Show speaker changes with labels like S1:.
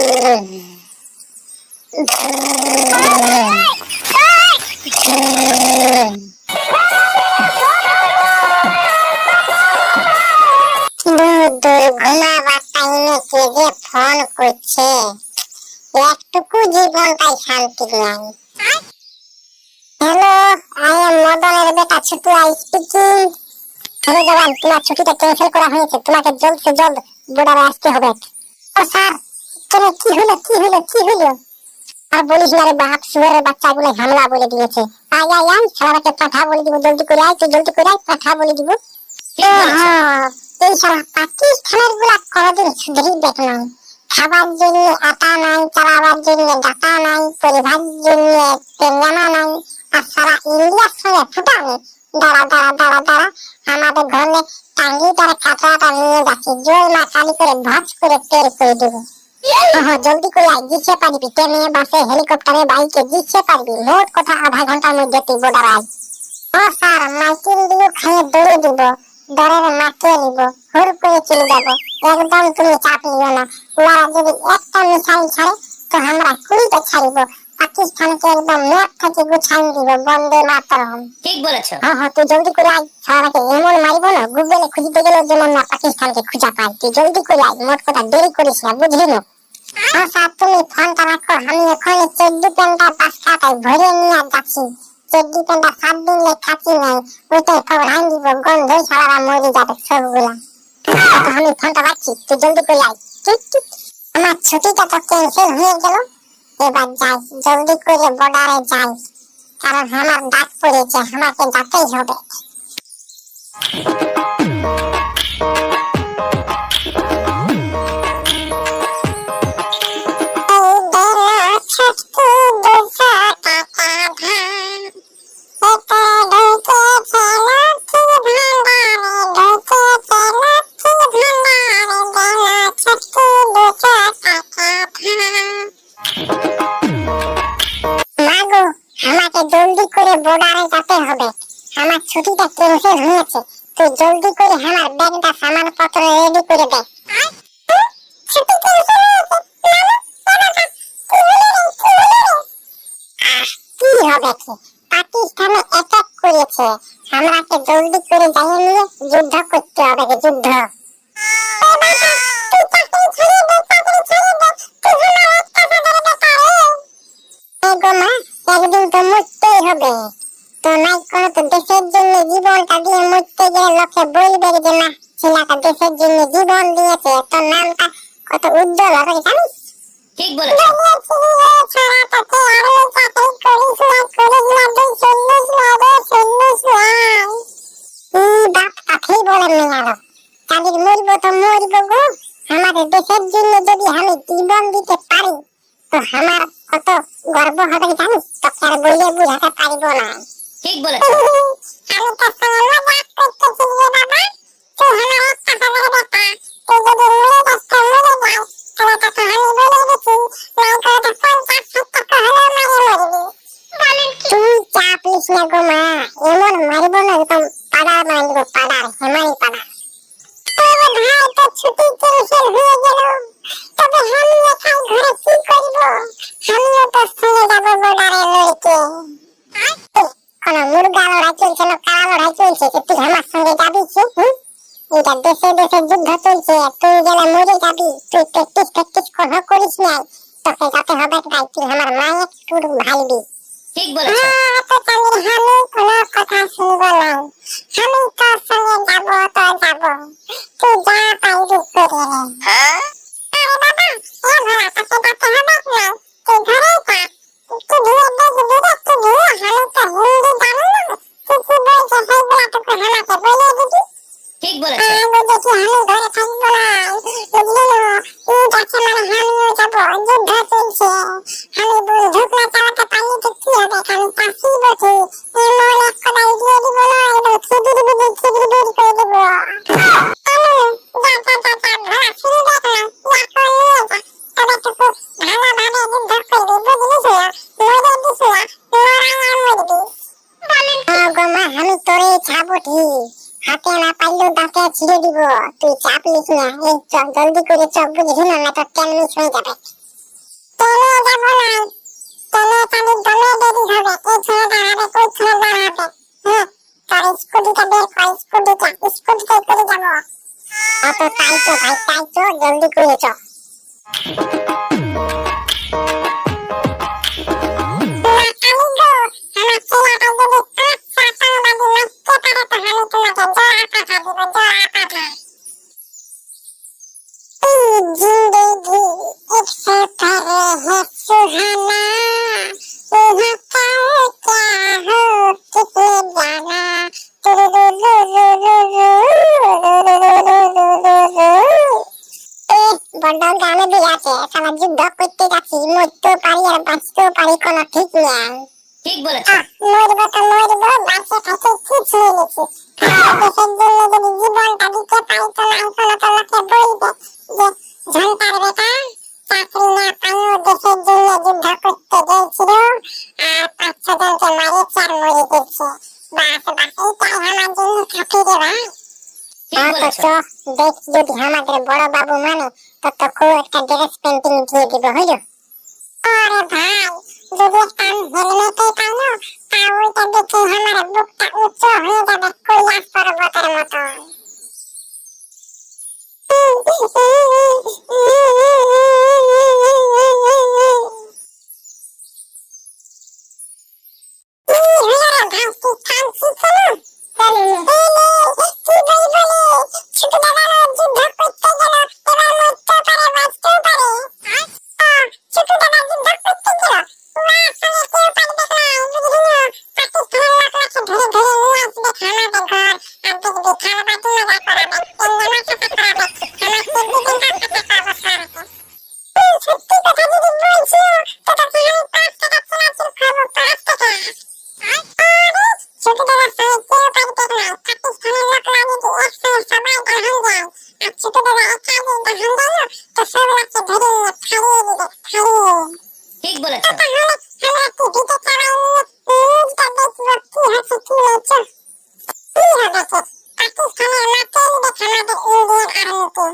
S1: ঘুমাবার টাইমে কে যে ফোন করছে, একটুকু জীবনটাই শান্তি নাই। হ্যালো, আই এম মদনের বেটা ছোটু আই স্পিকিং। হ্যালো জওয়ান, তোমার ছুটিটা ক্যান্সেল করা হয়েছে, তোমাকে জলদ সে জলদ বর্ডারে আসতে হবে। ও স্যার, তুমি কি হলো? আর বলিস না রে বাপ, শুয়ারের বাচ্চাগুলো হামলা বলে দিয়েছে। আয় আয় আয়, সারাকে পাঠা বলে দিব, জলদি করে আয়, তুই জলদি করে আয়, পাঠা বলে দিব। এই সারা পাকিস্তানের গুলা কোনদিন সুধরি দেখ নাই। খাবার জন্য আটা নাই, চালাবার জন্য ডাটা নাই, পরিবার জন্য পেঙ্গানা নাই, আর সারা ইন্ডিয়ার সঙ্গে ফুটানি। দাঁড়া, আমাদের ঘরে টাঙ্গি তারা কাঁচরাটা নিয়ে যাচ্ছে, জয় মা কালী করে ভাজ করে তেল করে দেবো। জলদি করে আয়, জিততে পারবি, ট্রেনে বাসে হেলিকপ্টারে বাইকে জিততে পারবি, মোট কথা আধা ঘন্টার মধ্যে তুই বর্ডার আয়। ও স্যার, মাইকেল দিয়ে খাইয়ে দৌড়ে দিব, দরের মাকে নিব, হুর করে চলে যাবো। একদম তুমি চাপ নিও না, ওরা যদি একটা মিসাইল ছাড়ে তো আমরা 20টা ছাড়িব। পাকিস্তানকে একদম নোট থেকে গুছাই দিব। বন্দে মাতরম।
S2: ঠিক বলেছো।
S1: তুই জলদি করে আয়, সারাকে এমন মারিব না গুগলে খুঁজতে গেলেও যেমন না পাকিস্তানকে খুঁজা পায়। তুই জলদি করে আয়, মোট কথা দেরি করিস না, বুঝলি না? স্যার, তুমি ফোনটা রাখো, আমি এখন চেড্ডি প্যান্টটা বাস খাতায় ভরে নিয়ে যাচ্ছি। চেড্ডি প্যান্টটা 7 দিন খাচ্ছি নাই, ওইটাই সব রাইন দিব, গন্ধই সারা মরে যাবে সবগুলা। আমি ফোনটা রাখছি, তুই জলদি করে আয়। আমার ছুটিটা তো ক্যান্সেল হয়ে গেল, এবার যাই, জলদি করে বর্ডারে যাই, কারণ আমার ডাক পড়েছে, আমাকে যেতেই হবে। জলদি করে বর্ডারে যেতে হবে, আমার ছুটিটা ক্যান্সেল হয়েছে। তুই জলদি করে আমার ব্যাগটা সামানপত্র রেডি করে দে। ছুটি ক্যান্সেল হয়েছে কি হবে কি? পাকিস্তানে অ্যাটাক করেছে, আমরাকে জলদি করে যাই নিয়ে যুদ্ধ করতে হবে, যুদ্ধ। একদিন তো মরতেই হবে, তো নাই কোনো তো দেশের জন্য জীবনটা দিয়ে মরতে গেলে লোকে বলবে যে না, ছেলেটা দেশের জন্য জীবন দিয়েছে, তোর নামটা কত উজ্জ্বল হবে, জানিস?
S2: ঠিক বলেছো।
S1: আমাদের দেশের জন্য যদি আমি জীবন দিতে পারি তো আমার কত গর্ব হবে জানিস, তোকে আর বলে বুঝাতে পারব না।
S2: ঠিক বলেছো।
S1: আমি তোর সঙ্গে মজাক করতেছি রে বাবা, তুই আমার একটা হাজার বেটা, তুই যদি মরে যাস তো মরে যাস, তবে তোকে আমি বলে দিচ্ছি, নাই করে তো 50-70 হলেও মারে মরবি। তুই চাপ নিস না গো মা, এমন মারিব না একদম পাড়ার মারিব, পাড়ার হেমারি পাড়া। ভাই তো ছুটি ক্যান্সেল হয়ে গেল, তবে আমি একাই ঘরে কি করব? আমিও তোর সঙ্গে যাবো বর্ডারে লড়তে। কোন মুরগা লড়াই চলছে না কারা লড়াই চলছে, তুই আমার সঙ্গে যাবি কি? এটা দেশে দেশে যুদ্ধ চলছে, তুই গেলে মরে যাবি। তুই প্র্যাকটিস করিস নাই, তোকে যাতে হবে তাই, তুই আমার মায়ের একটু ভাইবি।
S2: ঠিক বলেছো।
S1: আমি কোনো কথা শুনব না, আমি তোর সঙ্গে যাবো তো যাবো, তুই যা পাইবি করে নে। আরে বাবা, এ ঘোড়া তোকে যেতে হবে না, তুই ঘরেই থাক। তুই ধুয়ে দেখবি রে, তুই ধুয়ে, আমি তো হিন্দি জানি না, তুই কি বলছে সেইগুলাটুকু আমাকে বলে দিবি।
S2: ঠিক বলেছো।
S1: আমি দেখি আমি ঘরে থাকবো না, বুঝলি না? যাচ্ছে মানে আমিও যাবো, যুদ্ধ চলছে, আমি ঢুকনা চালাতে পারলে তো কি হবে, আমি পাশি বসি, এমন এক কদাই দিয়ে দিব না, একদম খিদির বিদির করে দেবো। ঘোড়া ফিরে দেখ না, ইয়াকে নিয়ে যা, তবে টুকু ভালোভাবে যুদ্ধ করবি, বুঝলিস না? মরে দিস না, মরাই মরবি। গো মা, আমি তোরে ছাড়বো ঠিক, হাতে না পারলেও দাঁতে ছিঁড়ে দিব, তুই চাপ নিস না। এই চল জলদি করে চল, বুঝলি না, তো 10 মিনিট হয়ে যাবে। তেলে পানি দমে দেরি হবে, এই ছেলে দাঁড়াবে, ওই ছেলে দাঁড়াবে। হ্যাঁ, তোর স্কুটিটা বের কর, স্কুটিটাই করে যাবো। অত তাইতো ভাই, তাইতো, জলদি করে চ। जिंदगी एक सफर है सुहाना, यहाँ कल क्या हो किसने जाना। বড্ড গানে বিয়াছে, সারা যুদ্ধ করতে যাচ্ছি, মরতেও পারি আর বাঁচতেও পারি, কোনো ঠিক নেই।
S2: ঠিক বলেছো।
S1: মরবো তো মরবো, বাঁচে থাকে কিছু নিয়েছি। দেশের জন্য যদি জীবনটা দিতে পারি তো লাইফ তো লোকে বলবে যে ঝন্টার বেটা চাকরি না পাইও দেশের জন্য যুদ্ধ করতে গেছিল আর 5-6 জনকে মারিয়েছে আর মরে গেছে। বাস বাস, এইটাই আমার জন্য কাফি রে ভাই।
S2: ঠিক বলেছো।
S1: দেখ যদি আমাদের বড় বাবু মানে তো খুব একটা ড্রেস পেন্টিং দিয়ে দিব, হইল? আরে ভাই, যদি একটা হেলমেটই পাই না, তাও ওইটা দেখে আমার বুকটা উঁচু হয়ে যাবে কৈলাস পর্বতের মতো।
S2: ঠিক বলেছো।
S1: পাকিস্তানের মাঠে দেখানো ইন্ডিয়ান আর্মিকে।